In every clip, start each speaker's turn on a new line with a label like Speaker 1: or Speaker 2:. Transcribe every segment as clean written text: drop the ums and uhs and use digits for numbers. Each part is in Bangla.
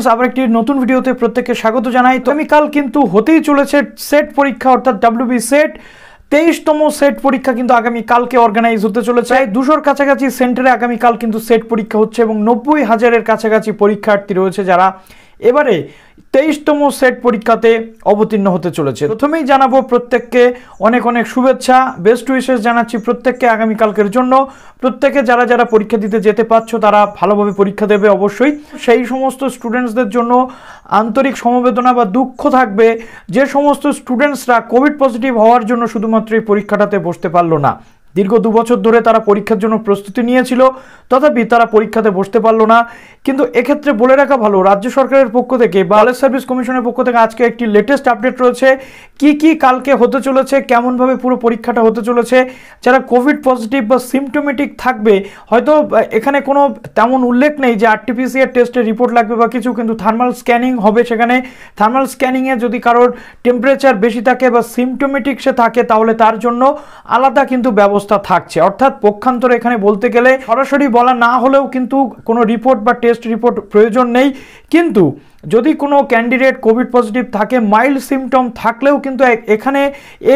Speaker 1: फ्रेंड्स आबार एकटी नतून भिडियोते प्रत्येकके स्वागत जानाई। तो आगामीकाल किन्तु होतेई चलेछे सेट परीक्षा अर्थात WB सेट 23तम सेट परीक्षा किन्तु आगामीकालके अर्गानाइज होते चलेছে। 200 কাছাকাছি सेंटारे आगामीकाल किन्तु सेट परीक्षा होच्छे एबं 90,000 কাছাকাছি परीक्षार्थी रयेছে যারা এবারে 23তম सेट परीक्षाते अवतीर्ण होते चलेছে। प्रथमेই জানাবো প্রত্যেককে অনেক অনেক শুভেচ্ছা, বেস্ট উইশেস জানাচ্ছি প্রত্যেককে আগামীকালকের জন্য। প্রত্যেকে যারা যারা পরীক্ষা দিতে যেতে পারছো তারা ভালোভাবে পরীক্ষা দেবে অবশ্যই। সেই সমস্ত স্টুডেন্টসদের জন্য আন্তরিক সমবেদনা বা দুঃখ থাকবে যে সমস্ত স্টুডেন্টসরা কোভিড পজিটিভ হওয়ার জন্য শুধুমাত্র এই পরীক্ষাটাতে বসতে পারলো না। দীর্ঘ 2 বছর ধরে তারা পরীক্ষার জন্য প্রস্তুতি নিয়েছিল, তথাপি তারা পরীক্ষাতে বসতে পারলো না। কিন্তু এক্ষেত্রে বলে রাখা ভালো, রাজ্য সরকারের পক্ষ থেকে বা কলেজ সার্ভিস কমিশনের পক্ষ থেকে আজকে একটি লেটেস্ট আপডেট রয়েছে। কি কি কালকে হতে চলেছে, কেমনভাবে পুরো পরীক্ষাটা হতে চলেছে। যারা কোভিড পজিটিভ বা সিমটোমেটিক থাকবে, হয়তো এখানে কোনো তেমন উল্লেখ নেই যে RT-PCR টেস্টের রিপোর্ট লাগবে বা কিছু, কিন্তু থার্মাল স্ক্যানিং হবে। সেখানে থার্মাল স্ক্যানিংয়ে যদি কারোর টেম্পারেচার বেশি থাকে বা সিমটোমেটিক সে থাকে তাহলে তার জন্য আলাদা কিন্তু ব্যবস্থা থাকছে। অর্থাৎ পক্ষান্তরে এখানে বলতে গেলে সরাসরি বলা না হলেও কিন্তু কোনো রিপোর্ট বা টেস্ট রিপোর্ট প্রয়োজন নেই। কিন্তু যদি কোনো ক্যান্ডিডেট কোভিড পজিটিভ থাকে, মাইল্ড সিমটম থাকলেও কিন্তু এখানে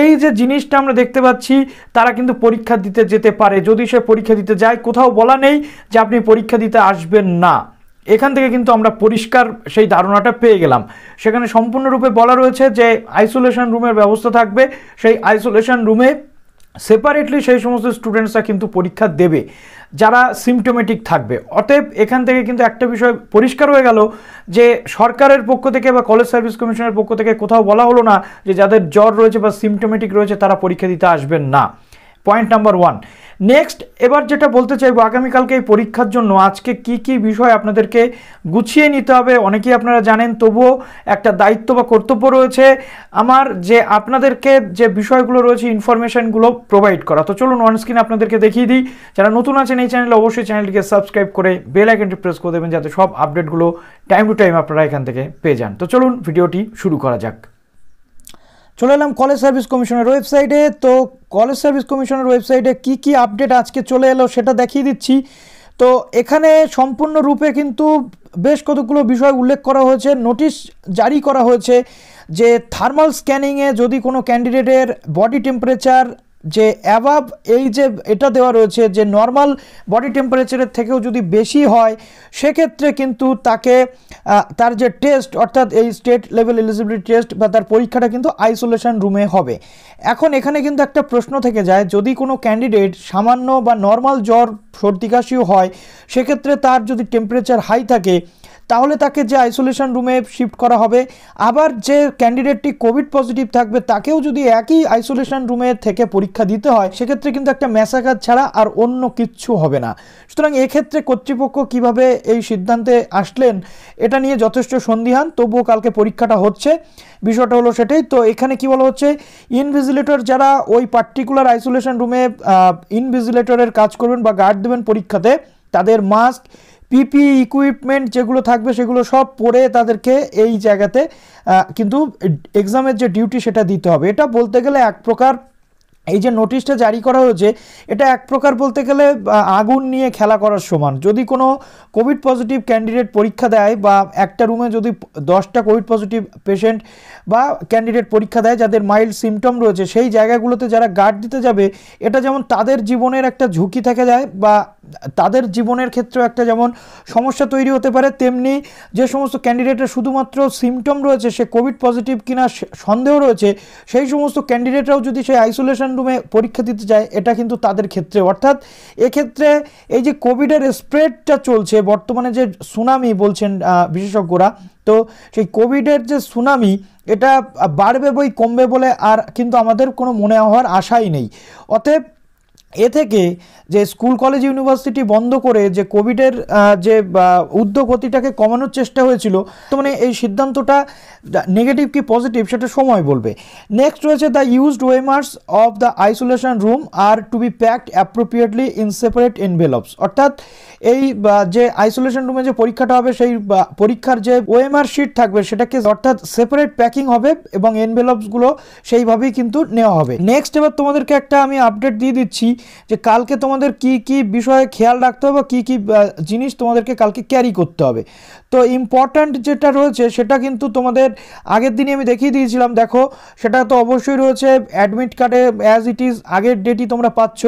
Speaker 1: এই যে জিনিসটা আমরা দেখতে পাচ্ছি, তারা কিন্তু পরীক্ষা দিতে যেতে পারে। যদি সে পরীক্ষা দিতে যায়, কোথাও বলা নেই যে আপনি পরীক্ষা দিতে আসবেন না। এখান থেকে কিন্তু আমরা পরিষ্কার সেই ধারণাটা পেয়ে গেলাম। সেখানে সম্পূর্ণরূপে বলা রয়েছে যে আইসোলেশন রুমের ব্যবস্থা থাকবে। সেই আইসোলেশন রুমে সেপারেটলি সেই সমস্ত স্টুডেন্টসরা কিন্তু পরীক্ষা দেবে যারা সিমটোমেটিক থাকবে। অতএব এখান থেকে কিন্তু একটা বিষয় পরিষ্কার হয়ে গেল যে সরকারের পক্ষ থেকে বা কলেজ সার্ভিস কমিশনের পক্ষ থেকে কোথাও বলা হলো না যে যাদের জ্বর রয়েছে বা সিমটোমেটিক রয়েছে তারা পরীক্ষা দিতে আসবেন না। Point number 1। নেক্সট, এবার যেটা বলতে চাইবো, আগামীকালকে এই পরীক্ষার জন্য আজকে কি কি বিষয় আপনাদেরকে গুছিয়ে নিতে হবে অনেকেই আপনারা জানেন, তবুও একটা দায়িত্ব বা কর্তব্য রয়েছে আমার যে আপনাদেরকে যে বিষয়গুলো রয়েছে ইনফরমেশনগুলো প্রোভাইড করা। তো চলুন অন স্ক্রিন আপনাদেরকে দেখিয়ে দিই। যারা নতুন আছেন এই চ্যানেলে অবশ্যই চ্যানেলটিকে সাবস্ক্রাইব করে বেল আইকনটি প্রেস করে দেবেন যাতে সব আপডেটগুলো টাইম টু টাইম আপনারা এখান থেকে পেয়ে যান। তো চলুন ভিডিওটি শুরু করা যাক। চলে এলাম কলেজ সার্ভিস কমিশনের ওয়েবসাইটে। তো কলেজ সার্ভিস কমিশনের ওয়েবসাইটে কি কি আপডেট আজকে চলে এলো সেটা দেখিয়ে দিচ্ছি। তো এখানে সম্পূর্ণরূপে কিন্তু বেশ কতগুলো বিষয় উল্লেখ করা হয়েছে। নোটিশ জারি করা হয়েছে যে থার্মাল স্ক্যানিংয়ে যদি কোনো ক্যান্ডিডেটের বডি টেম্পারেচার যে অ্যাবাভ এই যে এটা দেওয়া রয়েছে যে নর্মাল বডি টেম্পারেচারের থেকেও যদি বেশি হয়, সেক্ষেত্রে কিন্তু তাকে তার যে টেস্ট অর্থাৎ এই স্টেট লেভেল এলিজিবিলিটি টেস্ট বা তার পরীক্ষাটা কিন্তু আইসোলেশন রুমে হবে। এখন এখানে কিন্তু একটা প্রশ্ন থেকে যায়, যদি কোনো ক্যান্ডিডেট সামান্য বা নর্মাল জ্বর সর্দি কাশিও হয়, সেক্ষেত্রে তার যদি টেম্পারেচার হাই থাকে তাহলে তাকে যে আইসোলেশন রুমে শিফট করা হবে। আবার যে ক্যান্ডিডেটটি কোভিড পজিটিভ থাকবে তাকেও যদি একই আইসোলেশন রুমে থেকে পরীক্ষা দিতে হয়, সেক্ষেত্রে কিন্তু একটা ম্যাসাকার ছাড়া আর অন্য কিচ্ছু হবে না। সুতরাং এক্ষেত্রে কর্তৃপক্ষ কিভাবে এই সিদ্ধান্তে আসলেন এটা নিয়ে যথেষ্ট সন্দিহান, তবুও কালকে পরীক্ষাটা হচ্ছে, বিষয়টা হলো সেটাই। তো এখানে কি বলা হচ্ছে, ইনভিজিলেটর যারা ওই পার্টিকুলার আইসোলেশন রুমে ইনভিজিলেটরের কাজ করবেন বা গার্ড দেবেন পরীক্ষাতে, তাদের মাস্ক পিপি ইকুইপমেন্ট যেগুলো থাকবে সেগুলো সব পরে তাদেরকে এই জায়গাতে কিন্তু এক্সামের যে ডিউটি সেটা দিতে হবে। এটা বলতে গেলে এক প্রকার এই যে নোটিশটা জারি করা হয়েছে এটা এক প্রকার বলতে গেলে আগুন নিয়ে খেলা করার সমান। যদি কোনো কোভিড পজিটিভ ক্যান্ডিডেট পরীক্ষা দেয় বা একটা রুমে যদি 10টা কোভিড পজিটিভ পেশেন্ট বা ক্যান্ডিডেট পরীক্ষা দেয় যাদের মাইল্ড সিমটম রয়েছে, সেই জায়গাগুলোতে যারা গার্ড দিতে যাবে, এটা যেমন তাদের জীবনের একটা ঝুঁকি থেকে যায় বা তাদের জীবনের ক্ষেত্রেও একটা যেমন সমস্যা তৈরি হতে পারে, তেমনি যে সমস্ত ক্যান্ডিডেটের শুধুমাত্র সিমটম রয়েছে, সে কোভিড পজিটিভ কিনা সন্দেহ রয়েছে, সেই সমস্ত ক্যান্ডিডেটরাও যদি সেই আইসোলেশন রুমে পরীক্ষা দিতে যায়, এটা কিন্তু তাদের ক্ষেত্রে। অর্থাৎ এক্ষেত্রে এই যে কোভিডের স্প্রেডটা চলছে বর্তমানে, যে সুনামি বলছেন বিশেষজ্ঞরা, তো সেই কোভিডের যে সুনামি এটা বাড়বে বই কমবে বলে আর কিন্তু আমাদের কোনো মনে হওয়ার আশাই নেই। অতএব এ থেকে যে স্কুল কলেজ ইউনিভার্সিটি বন্ধ করে যে কোভিডের যে উদ্যোগতিটাকে কমানোর চেষ্টা হয়েছিল, তো মানে এই সিদ্ধান্তটা নেগেটিভ কি পজিটিভ সেটা সময় বলবে। নেক্সট রয়েছে, the used warmers of the isolation room আর to be packed appropriately in separate envelopes. অর্থাৎ এই যে আইসোলেশন রুমে যে পরীক্ষাটা হবে সেই পরীক্ষার যে ওএমআর শিট থাকবে সেটাকে অর্থাৎ সেপারেট প্যাকিং হবে এবং এনভেলপসগুলো সেইভাবেই কিন্তু নেওয়া হবে। নেক্সট এবার তোমাদেরকে একটা আমি আপডেট দিয়ে দিচ্ছি যে কালকে তোমাদের কি কি বিষয়ে খেয়াল রাখতে হবে, কি কি জিনিস তোমাদেরকে কালকে ক্যারি করতে হবে। তো ইম্পর্ট্যান্ট যেটা রয়েছে সেটা কিন্তু তোমাদের আগের দিনই আমি দেখিয়ে দিয়েছিলাম, দেখো সেটা তো অবশ্যই রয়েছে অ্যাডমিট কার্ডে অ্যাজ ইট ইজ আগের ডেটই তোমরা পাচ্ছ।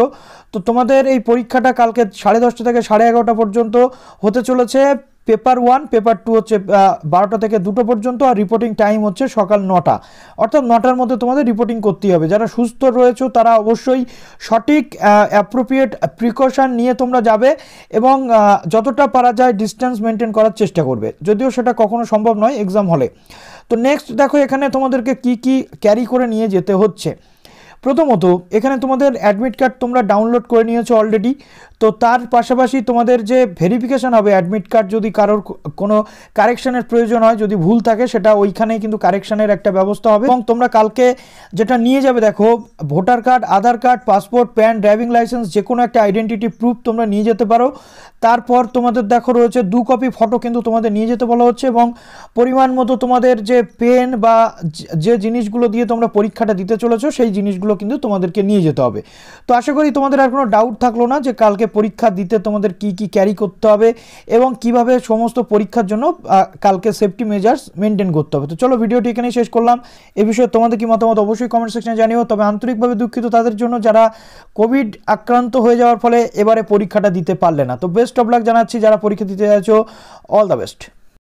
Speaker 1: তো তোমাদের এই পরীক্ষাটা কালকে 10:30 থেকে 11:30 পর্যন্ত হতে চলেছে। পেপার 1 পেপার 2 হচ্ছে 12টা থেকে 2টো পর্যন্ত, আর রিপোর্টিং টাইম হচ্ছে সকাল 9টা, অর্থাৎ 9টার মধ্যে তোমাদের রিপোর্টিং করতেই হবে। যারা সুস্থ রয়েছে তারা অবশ্যই সঠিক অ্যাপ্রোপ্রিয়েট প্রিকশন নিয়ে তোমরা যাবে এবং যতটা পারা যায় ডিস্টেন্স মেনটেন করার চেষ্টা করবে, যদিও সেটা কখনো সম্ভব নয় এক্সাম হলে। তো নেক্সট দেখো এখানে তোমাদেরকে কি কি ক্যারি করে নিয়ে যেতে হচ্ছে। প্রথমত এখানে তোমাদের অ্যাডমিট কার্ড তোমরা ডাউনলোড করে নিয়েছো অলরেডি। তো তার পাশাপাশি তোমাদের যে ভেরিফিকেশান হবে অ্যাডমিট কার্ড, যদি কারোর কোনো কারেকশানের প্রয়োজন হয়, যদি ভুল থাকে সেটা ওইখানেই কিন্তু কারেকশানের একটা ব্যবস্থা হবে। এবং তোমরা কালকে যেটা নিয়ে যাবে দেখো, voter card, Aadhaar card, passport, PAN, driving licence, যে কোনো একটা আইডেন্টিটি প্রুফ তোমরা নিয়ে যেতে পারো। তারপর তোমাদের দেখো রয়েছে 2 কপি ফটো কিন্তু তোমাদের নিয়ে যেতে বলা হচ্ছে, এবং পরিমাণ মতো তোমাদের যে পেন বা যে জিনিসগুলো দিয়ে তোমরা পরীক্ষাটা দিতে চলেছো সেই জিনিসগুলো কিন্তু তোমাদেরকে নিয়ে যেতে হবে। তো আশা করি তোমাদের আর কোনো ডাউট থাকলো না যে কালকে পরীক্ষা দিতে তোমাদের কি কি ক্যারি করতে হবে এবং কিভাবে সমস্ত পরীক্ষার জন্য কালকে সেফটি মেজার্স মেনটেন করতে হবে। তো চলো ভিডিওটি এখানেই শেষ করলাম। এ বিষয়ে তোমাদের কি মতামত অবশ্যই কমেন্ট সেকশনে জানিও। তবে আন্তরিকভাবে দুঃখিত তাদের জন্য যারা কোভিড আক্রান্ত হয়ে যাওয়ার ফলে এবারে পরীক্ষাটা দিতে পারলে না। তো বেস্ট অফ লাক জানাচ্ছি যারা পরীক্ষা দিতে যাচ্ছ, অল দ্য বেস্ট।